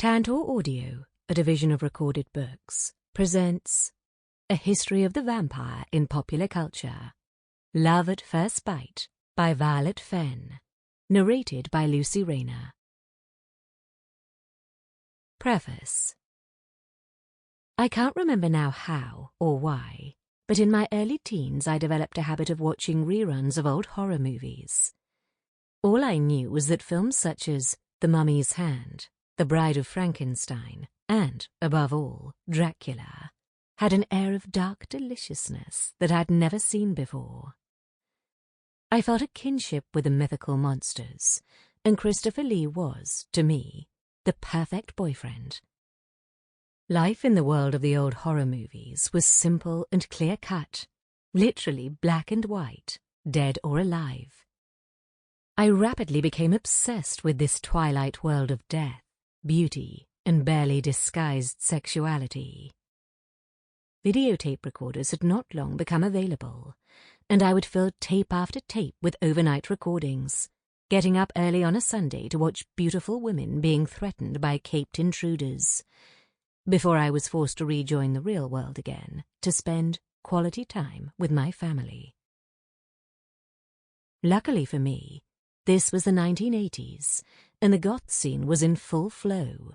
Tantor Audio, a division of Recorded Books, presents A History of the Vampire in Popular Culture. Love at First Bite by Violet Fenn. Narrated by Rayner. Preface. I can't remember now how or why, but in my early teens I developed a habit of watching reruns of old horror movies. All I knew was that films such as The Mummy's Hand, The Bride of Frankenstein, and, above all, Dracula, had an air of dark deliciousness that I'd never seen before. I felt a kinship with the mythical monsters, and Christopher Lee was, to me, the perfect boyfriend. Life in the world of the old horror movies was simple and clear-cut, literally black and white, dead or alive. I rapidly became obsessed with this twilight world of death, beauty, and barely disguised sexuality. Videotape recorders had not long become available, and I would fill tape after tape with overnight recordings, getting up early on a Sunday to watch beautiful women being threatened by caped intruders, before I was forced to rejoin the real world again to spend quality time with my family. Luckily for me, this was the 1980s, and the goth scene was in full flow,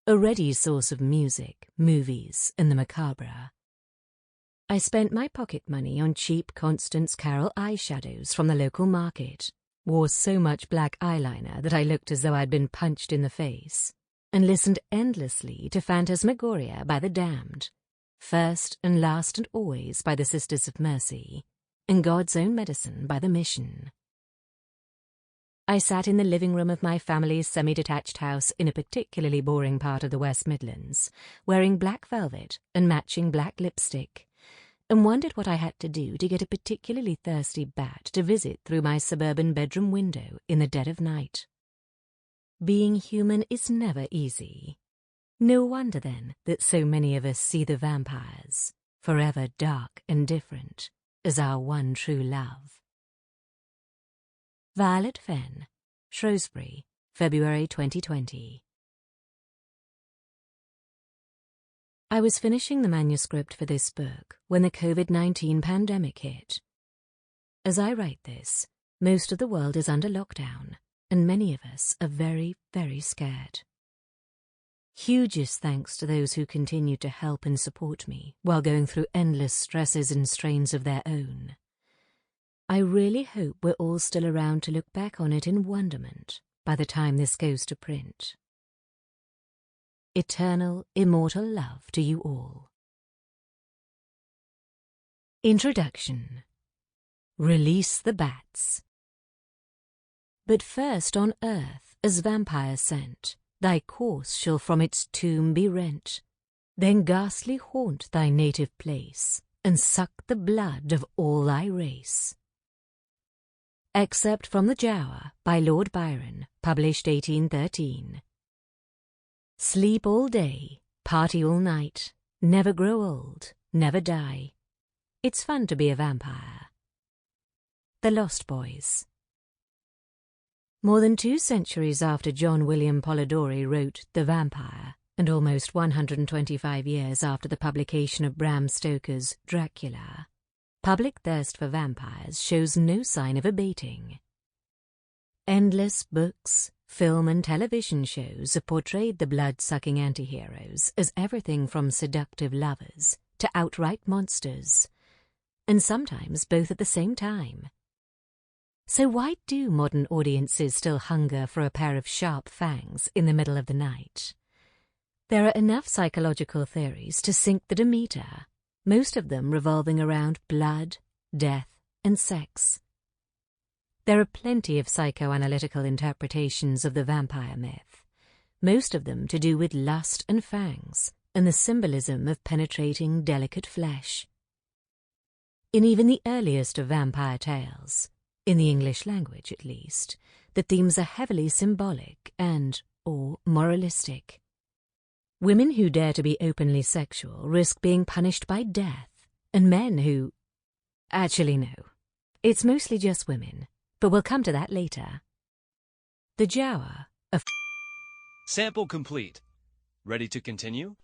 a ready source of music, movies, and the macabre. I spent my pocket money on cheap Constance Carroll eyeshadows from the local market, wore so much black eyeliner that I looked as though I'd been punched in the face, and listened endlessly to Phantasmagoria by the Damned, First and Last and Always by the Sisters of Mercy, and God's Own Medicine by the Mission. I sat in the living room of my family's semi-detached house in a particularly boring part of the West Midlands, wearing black velvet and matching black lipstick, and wondered what I had to do to get a particularly thirsty bat to visit through my suburban bedroom window in the dead of night. Being human is never easy. No wonder, then, that so many of us see the vampires, forever dark and different, as our one true love. Violet Fenn, Shrewsbury, February 2020. I was finishing the manuscript for this book when the COVID-19 pandemic hit. As I write this, most of the world is under lockdown, and many of us are very, very scared. Hugest thanks to those who continue to help and support me while going through endless stresses and strains of their own. I really hope we're all still around to look back on it in wonderment by the time this goes to print. Eternal, immortal love to you all. Introduction. Release the bats. But first on earth, as vampire sent, thy course shall from its tomb be rent, then ghastly haunt thy native place, and suck the blood of all thy race. Excerpt from The Giaour by Lord Byron, published 1813. Sleep all day, party all night, never grow old, never die. It's fun to be a vampire. The Lost Boys. More than 2 centuries after John William Polidori wrote The Vampire, and almost 125 years after the publication of Bram Stoker's Dracula, public thirst for vampires shows no sign of abating. Endless books, film and television shows have portrayed the blood-sucking anti-heroes as everything from seductive lovers to outright monsters, and sometimes both at the same time. So why do modern audiences still hunger for a pair of sharp fangs in the middle of the night? There are enough psychological theories to sink the Demeter, most of them revolving around blood, death, and sex. There are plenty of psychoanalytical interpretations of the vampire myth, most of them to do with lust and fangs, and the symbolism of penetrating delicate flesh. In even the earliest of vampire tales, in the English language at least, the themes are heavily symbolic or moralistic. Women who dare to be openly sexual risk being punished by death, and men who... Actually, no. It's mostly just women, but we'll come to that later. The Giaour, Sample complete. Ready to continue?